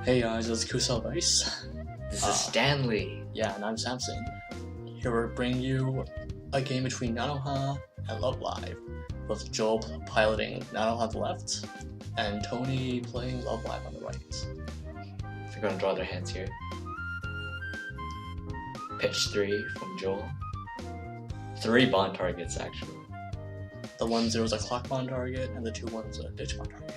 Hey guys, it's Kusa Weiss. This is Stanley. Yeah, and I'm Samson. Here we bring you a game between Nanoha and Love Live, with Joel piloting Nanoha on the left, and Tony playing Love Live on the right. They're gonna draw their hands here. Pitch 3 from Joel. 3 bond targets actually. The 1-0 is a clock bond target, and the 2-1 is a ditch bond target.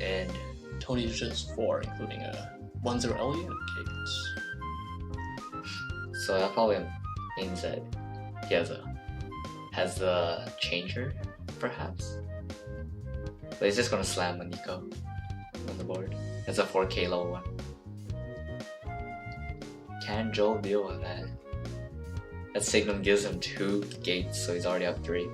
And Tony ditches 4, including a 1-0 Elliot and Cadence. so that probably means that he has the changer, perhaps. But he's just gonna slam a Nico on the board. It's a 4K level 1. Can Joel deal with that? That signal gives him 2 gates, so he's already up 3.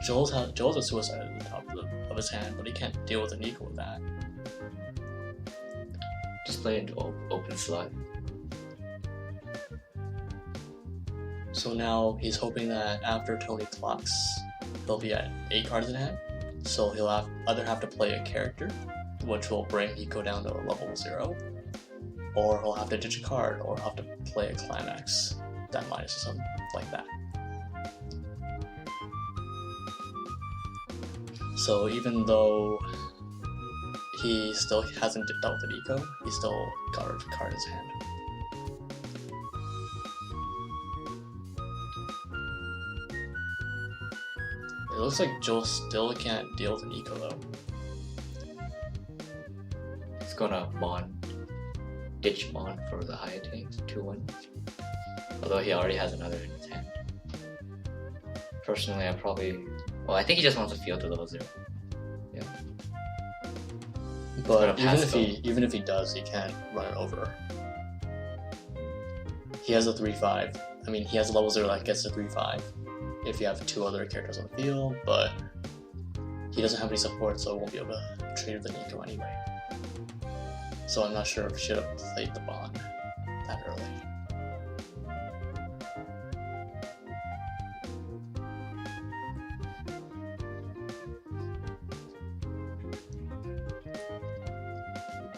Joel's a suicide at the top of his hand, but he can't deal with a Nico with that. Just play into open slot. So now he's hoping that after Tony clocks, he'll be at 8 cards in hand. So he'll either have to play a character, which will bring Nico down to level 0, or he'll have to ditch a card, or he'll have to play a climax that minuses him, like that. So even though he still hasn't dealt with the Nico, he still got a card in his hand. It looks like Joel still can't deal with the Nico though. He's gonna ditch bond for the high attack, 2-1. Although he already has another in his hand. Personally, I think he just wants to field to level 0. Yeah. But even if he does, he can't run it over. He has a 3-5. I mean, he has a level 0 that gets a 3-5 if you have 2 other characters on the field, but he doesn't have any support, so he won't be able to trade with the Nico anyway. So I'm not sure if he should have played the bond that early.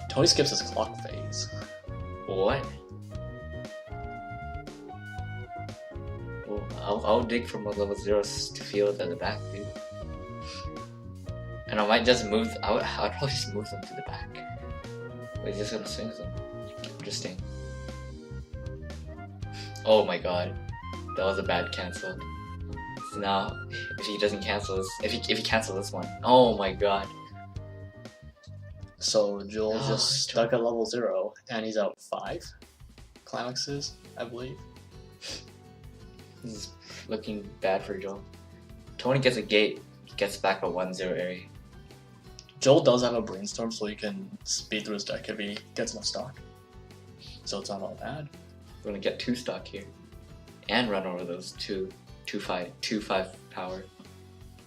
Tony skips his clock phase. What? Well, I'll dig from a level 0 to field at the back, dude. And I might just move. I'd probably just move them to the back. But he's just gonna swing them. Interesting. Oh my god, that was a bad cancel. So now, if he doesn't cancel this, if he cancels this one, oh my god. So Joel just stuck at level 0, and he's out 5 climaxes, I believe. This is looking bad for Joel. Tony gets a gate, gets back a 1-0 area. Joel does have a brainstorm, so he can speed through his deck if he gets enough stock. So it's not all bad. We're gonna get 2 stock here, and run over those 2-5 power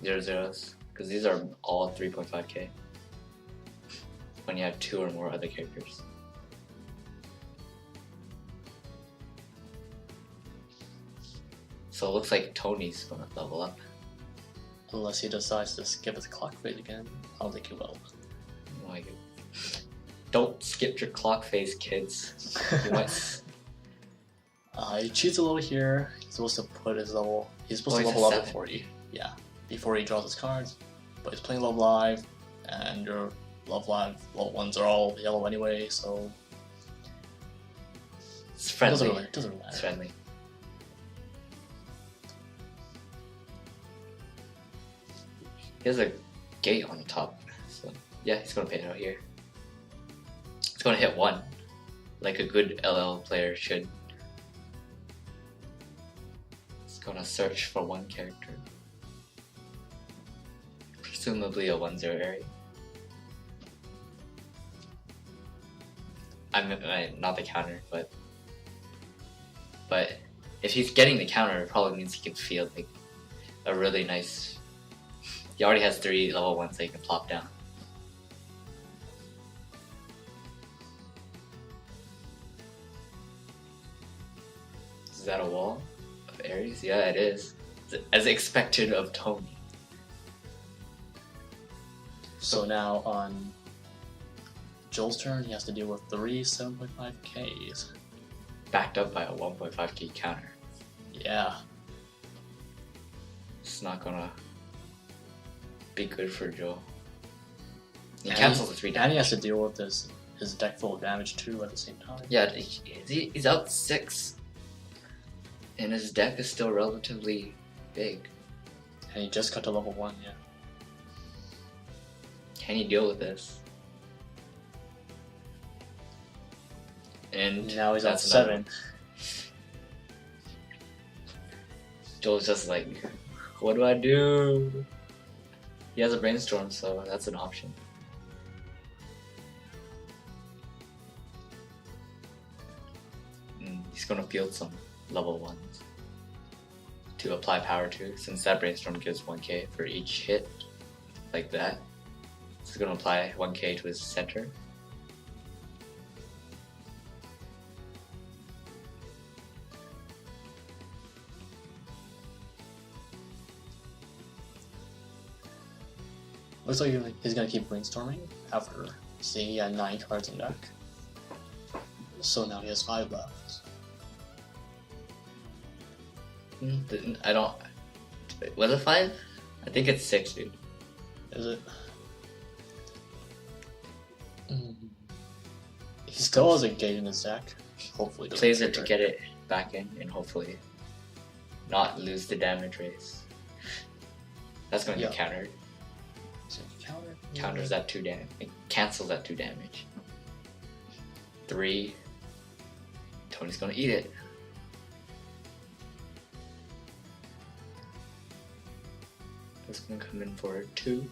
0-0s, because these are all 3.5k. When you have 2 or more other characters. So it looks like Tony's gonna level up. Unless he decides to skip his clock phase again. I don't think he will. Oh my god. Don't skip your clock phase, kids. You might... He cheats a little here. He's supposed to put his level. He's supposed to level up before before he draws his cards. But he's playing Love Live, and your Love Live level 1s are all yellow anyway, so it's friendly. It doesn't really matter. It's friendly. He has a gate on the top, so yeah, he's gonna pay it out here. He's gonna hit 1, like a good LL player should. He's gonna search for 1 character, presumably a 1-0 area. Not the counter, but if he's getting the counter, it probably means he can field like a really nice. He already has 3 level 1s that he can plop down. Is that a wall? Aries? Yeah, it is. As expected of Tony. So now on Joel's turn, he has to deal with 3 7.5Ks. Backed up by a 1.5k counter. Yeah. It's not gonna be good for Joel. He And cancels the 3 And damage. he has to deal with his deck full of damage too at the same time. Yeah, he's out 6. And his deck is still relatively big. And he just got to level 1, yeah. Can he deal with this? And Now he's on that's another 7. one. Joel's just like, what do I do? He has a brainstorm, so that's an option. He's gonna field some level 1s to apply power to, since that brainstorm gives 1k for each hit, like that. So he's gonna apply 1k to his center. Looks like he's gonna keep brainstorming after seeing he had 9 cards in deck. So now he has 5 left. I don't. Was it 5? I think it's 6, dude. Is it? He still has a gate in his deck. Hopefully, doesn't Plays it to trigger. get it back in and hopefully not lose the damage race. That's going to Yeah. get countered. So counter. Counters that 2 damage. It cancels that 2 damage. 3. Tony's going to eat it. That's going to come in for 2.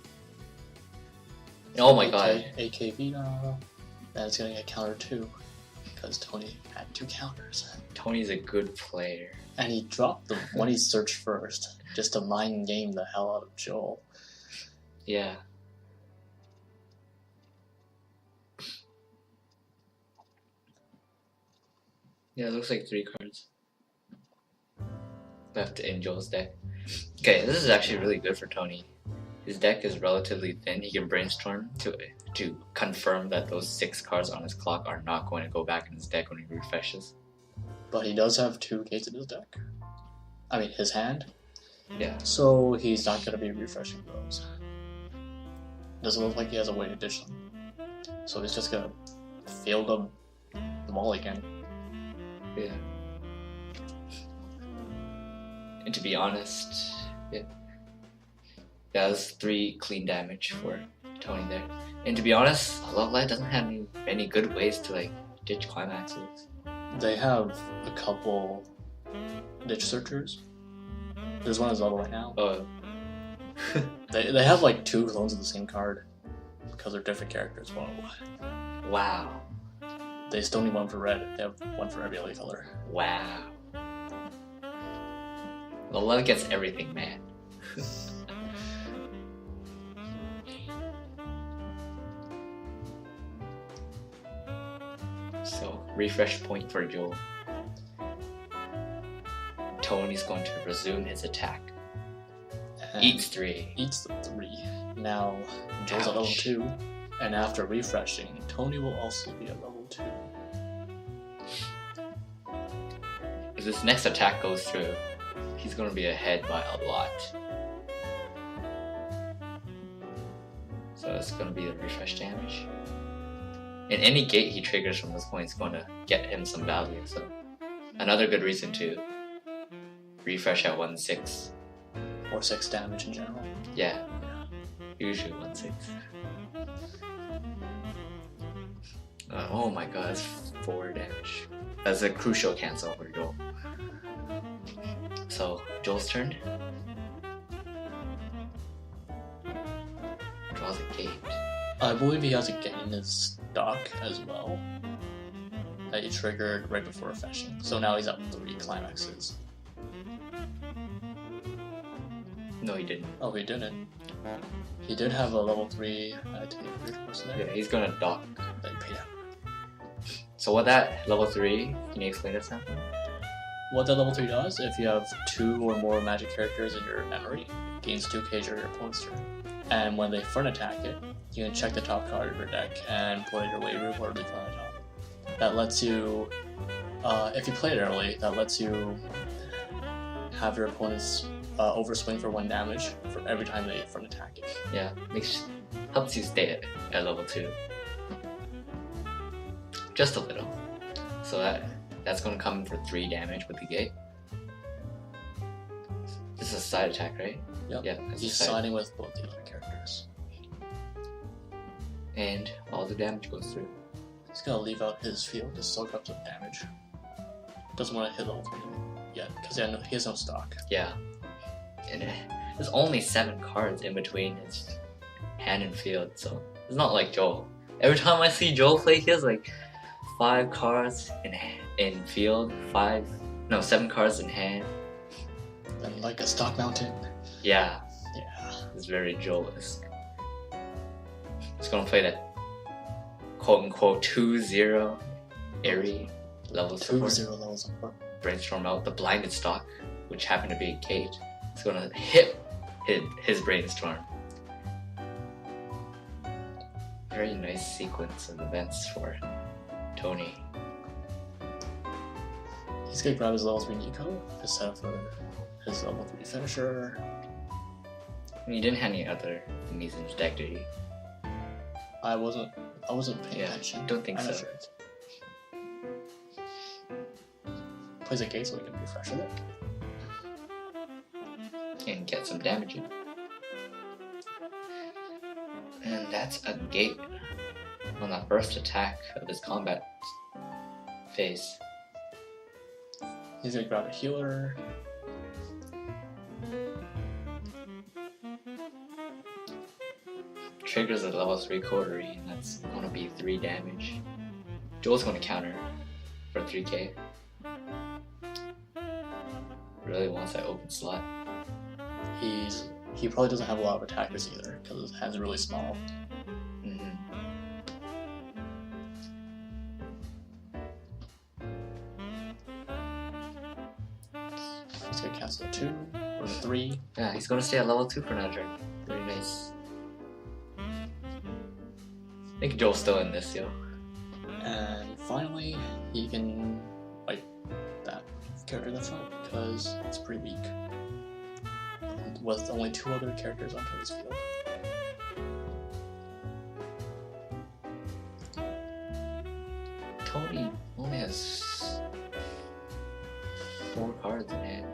Oh my god. AKB now. And it's gonna get counter too. Because Tony had 2 counters. Tony's a good player. And he dropped the one he searched first. Just to mind game the hell out of Joel. Yeah. Yeah, it looks like 3 cards left in Joel's deck. Okay, this is actually really good for Tony. His deck is relatively thin. He can brainstorm to confirm that those 6 cards on his clock are not going to go back in his deck when he refreshes. But he does have 2 gates in his deck. I mean, his hand. Yeah. So he's not gonna be refreshing those. Doesn't look like he has a way to ditch them. So he's just gonna field them all again. Yeah. And to be honest, yeah. Yeah, that's 3 clean damage for Tony there. And to be honest, Love Light doesn't have any good ways to like ditch climaxes. They have a couple ditch searchers. There's one as level right now. They have like 2 clones of the same card because they're different characters. Whoa. Wow. They still need one for red. They have one for every other color. Wow. The love gets everything, man. So, refresh point for Joel. Tony's going to resume his attack. And Eats 3. Eats the 3. Now, Joel's at level Ouch. 2. And after refreshing, Tony will also be at level 2. If this next attack goes through, he's going to be ahead by a lot. So it's going to be the refresh damage. And any gate he triggers from this point is going to get him some value. So another good reason to refresh at 1/6. Or 6 damage in general. Yeah, usually 1/6. Oh my god, that's 4 damage. That's a crucial cancel for Joel. So, Joel's turn. Draws a gate. I believe he has a gate in his stock as well. That he triggered right before refreshing. So now he's up 3 climaxes. No, he didn't. Oh, he didn't. He did have a level 3 person there. Yeah, he's gonna dock. That he paid out. So with that level 3, can you explain this now? what that level 3 does, if you have 2 or more magic characters in your memory, it gains 2k during your opponent's turn. And when they front attack it, you can check the top card of your deck and play your way room or leave it on the top. That lets you, if you play it early, that lets you have your opponents overswing for 1 damage for every time they front attack it. Yeah, helps you stay at level 2. Just a little. So that's going to come for 3 damage with the gate. This is a side attack, right? Yep. Yeah, he's siding with both the other characters. And all the damage goes through. He's going to leave out his field to soak up some damage. Doesn't want to hit level 3 yet, because he has no stock. Yeah. And there's only 7 cards in between his hand and field, so it's not like Joel. Every time I see Joel play, he has like 5 cards in field, 7 cards in hand. And like a stock mountain. Yeah. Yeah. It's very Joel-esque. He's gonna play that quote-unquote 2-0 Airy level 2-0 level support. Brainstorm out the blinded stock, which happened to be a gate. It's gonna hit his brainstorm. Very nice sequence of events for Tony. He's gonna grab his level 3 Nico to set up for his level 3 finisher. He didn't have any other thingies in his deck, did he? I wasn't paying attention. Don't think I'm so. not sure. Plays a gate so he can refresh it. And get some damage in. And that's a gate on the first attack of his combat phase. He's gonna grab a healer. Triggers a level 3 coterie, and that's gonna be 3 damage. Joel's gonna counter for 3k. Really wants that open slot. He probably doesn't have a lot of attackers either, because his hand's really small. He's gonna cast a 2 or a 3. Yeah, he's gonna stay at level 2 for another turn. Very nice. I think Joel's still in this, yo. And finally, he can fight that character in the front, because it's pretty weak. With only 2 other characters on his field. Tony only has 4 cards in hand.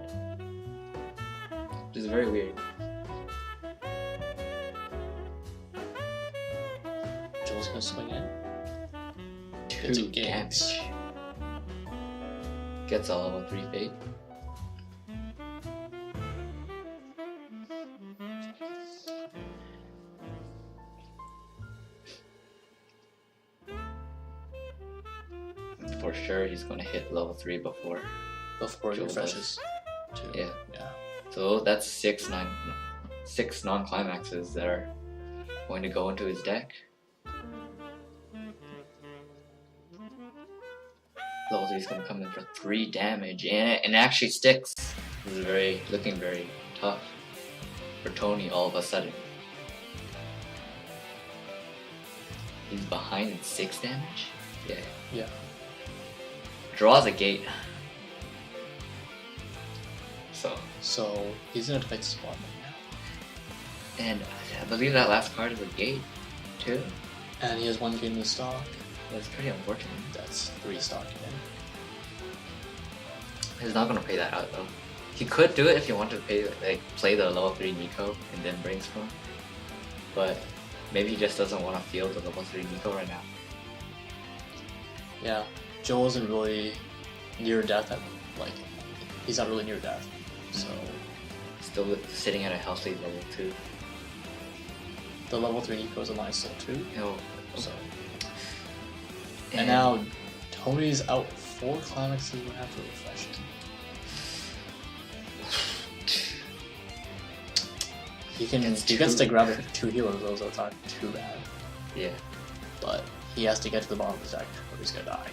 Which is very weird. Joel's gonna swing in. 2 damage. Gets a level 3 fate. For sure, he's gonna hit level 3 before He refreshes. Yeah. Yeah. So that's 6 non-climaxes that are going to go into his deck. Level 3 is going to come in for 3 damage, and it actually sticks. This is looking very tough for Tony all of a sudden. He's behind in 6 damage? Yeah. Yeah. Draws a gate. So he's in a tight spot right now. And I believe that last card is a gate, too. And he has 1 gate in the stock. That's pretty unfortunate. That's 3 stock again. He's not gonna pay that out though. He could do it if he wanted to play the level 3 Nico and then brainstorm. But maybe he just doesn't want to field the level 3 Nico right now. Yeah, Joel isn't really near death. He's not really near death. So still sitting at a healthy level 2. The level 3 Nico is a nice soul too. Oh. So. And now Tony's out 4 climaxes would have to refresh him. He gets to grab 2 healers, though, so it's not too bad. Yeah. But he has to get to the bottom of his deck or he's gonna die.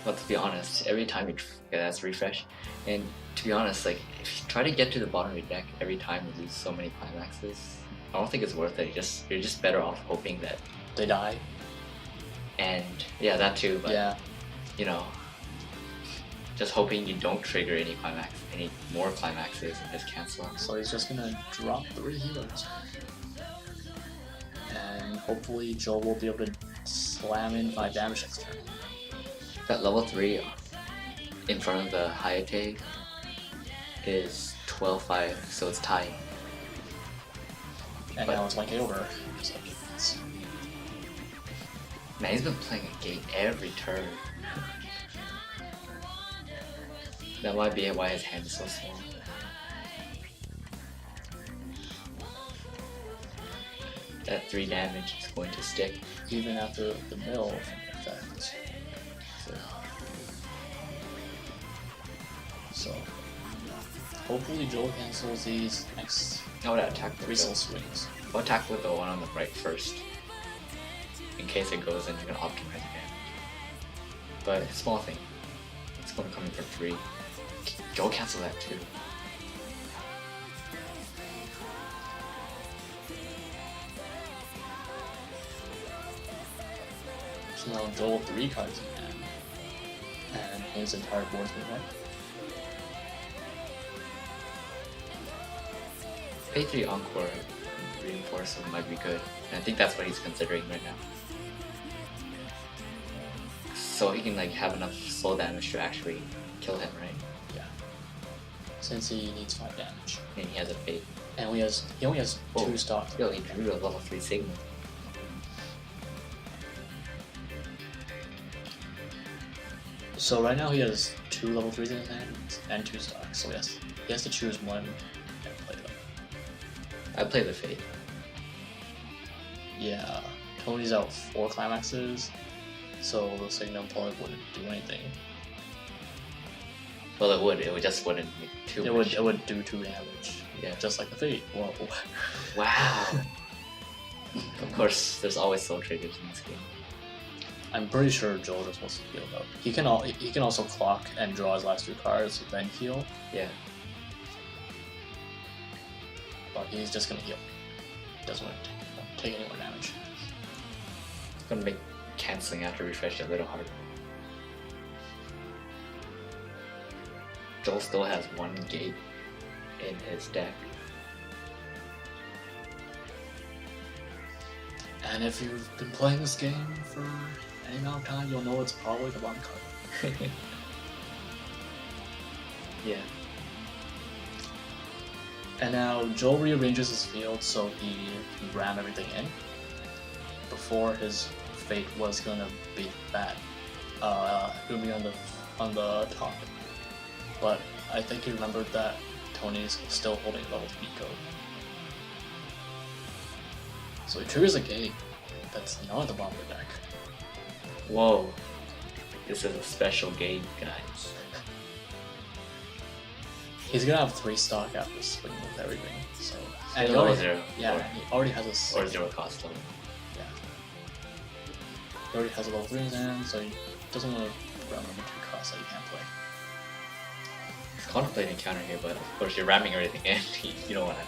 But to be honest, every time you that's refresh, and to be honest, like if you try to get to the bottom of your deck every time you lose so many climaxes, I don't think it's worth it. You're just better off hoping that They die. and yeah, that too. But Yeah. you know, just hoping you don't trigger any more climaxes and just cancel them. So he's just gonna drop 3 healers. And hopefully Joel will be able to slam in 5 damage next turn. That level 3 in front of the Hayate is 12-5, so it's tied. And now it's 1k over. So it's- Man, he's been playing a gate every turn. That might be why his hand is so small. That 3 damage is going to stick. even after the mill effect. So hopefully Joel cancels these next I would attack 3 soul swings. I'll attack with the one on the right first. In case it goes in, you can optimize again. But small thing. It's going to come in for 3. Joel cancel that too. So now Joel 3 cards in hand. And his entire board's been wiped. Pay 3 Encore Reinforcement might be good. And I think that's what he's considering right now. So he can like have enough soul damage to actually kill him, right? Yeah. Since he needs 5 damage. And he has a fate. And he only has 2 stocks. Yo, he drew a level 3 Sigma. So right now he has 2 level 3s in his hand and 2 stocks. So he has to choose one and play them. I play the fate. Yeah. Tony's out 4 climaxes. So the Signum probably wouldn't do anything. Well, it just wouldn't make too much. It would do 2 damage. Yeah. Just like the Fate. Whoa. Wow. Of course, there's always soul triggers in this game. I'm pretty sure Joel is supposed to heal though. He can also clock and draw his last 2 cards, then heal. Yeah. But he's just gonna heal. He doesn't want to take any more damage. It's gonna make canceling after refresh a little harder. Joel still has 1 gate in his deck. And if you've been playing this game for any amount of time, you'll know it's probably the bottom card. Yeah. And now Joel rearranges his field so he can ram everything in. Before his Fate was gonna be bad. It would be on the top. But I think he remembered that Tony's still holding level 3 code. So he triggers a gate that's not at the bottom of the deck. Whoa. This is a special game, guys. He's gonna have 3 stock after swinging with everything. So and Still zero. Yeah, he already has a Or 0 cost level. Yeah. He already has a level 3 in his hand, so he doesn't want to run number 2 costs that he can't play. He's contemplating counter here, but of course you're ramming everything in. You don't want to.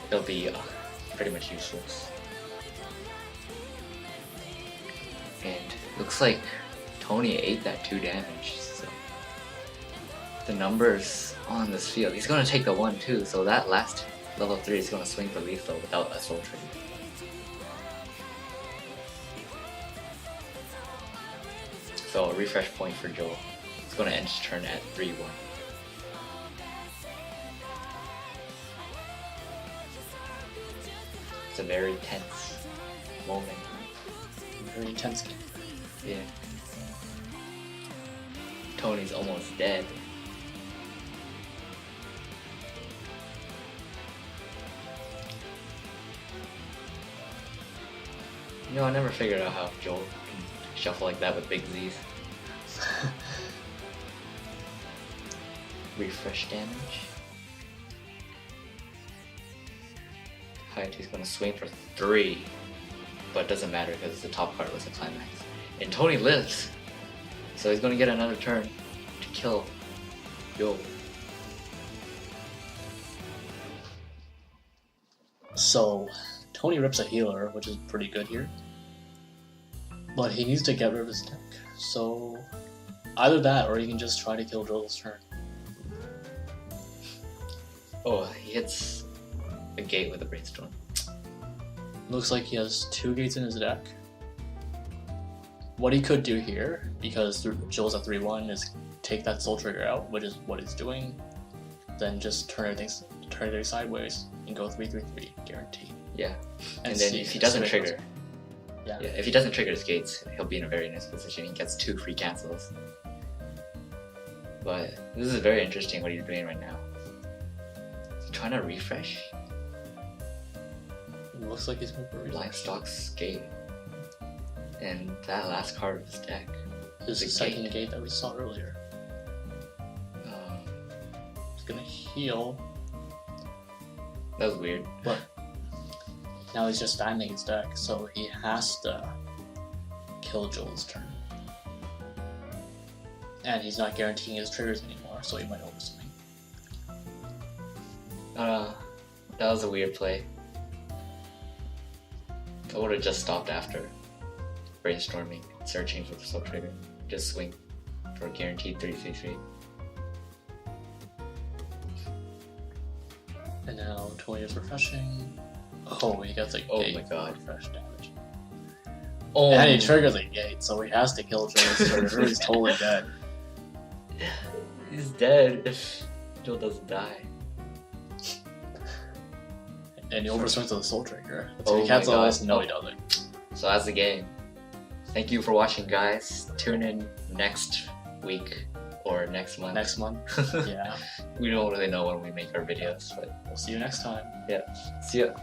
It'll be pretty much useless. And looks like Tony ate that 2 damage, so the numbers on this field. He's gonna take the 1 too, so that last level 3 is gonna swing for lethal without a soul trigger. So a refresh point for Joel. It's gonna end his turn at 3-1. It's a very tense moment. Very intense game. Yeah. Tony's almost dead. You know, I never figured out how Joel can shuffle like that with big Z's. Refresh damage. Hayate's gonna swing for 3, but it doesn't matter because the top card was a climax. And Tony lives. So he's gonna get another turn to kill. Yo. So Tony rips a healer, which is pretty good here. But he needs to get rid of his deck. So either that or he can just try to kill Joel's turn. Oh, he hits a gate with a brainstorm. Looks like he has 2 gates in his deck. What he could do here, because Joel's at 3-1, is take that Soul Trigger out, which is what he's doing. Then just turn everything sideways and go 3-3-3, guaranteed. Yeah. And then if he doesn't trigger, yeah, if he doesn't trigger his gates, he'll be in a very nice position. He gets 2 free cancels. But this is very interesting what he's doing right now. He's trying to refresh. Looks like he's moving for Blind Stalk's gate. And that last card of his deck. This is the second gate that we saw earlier. He's gonna heal. That was weird. But now he's just standing his deck, so he has to kill Joel's turn. And he's not guaranteeing his triggers anymore, so he might overswing. That was a weird play. I would have just stopped after brainstorming, searching for the Soul Trigger. Just swing for a guaranteed 3-3-3. And now Tony is refreshing. Oh, he gets a gate. My god. Refresh damage. Oh. And he triggers a gate, so he has to kill Joel's turn, or he's totally dead. He's dead if Joel doesn't die. And he overswings to the Soul Trigger. Oh He cancels my this. god. No, he doesn't. So that's the game. Thank you for watching, guys. Tune in next week or next month. Next month. Yeah. We don't really know when we make our videos, but We'll see you next time. yeah. See ya.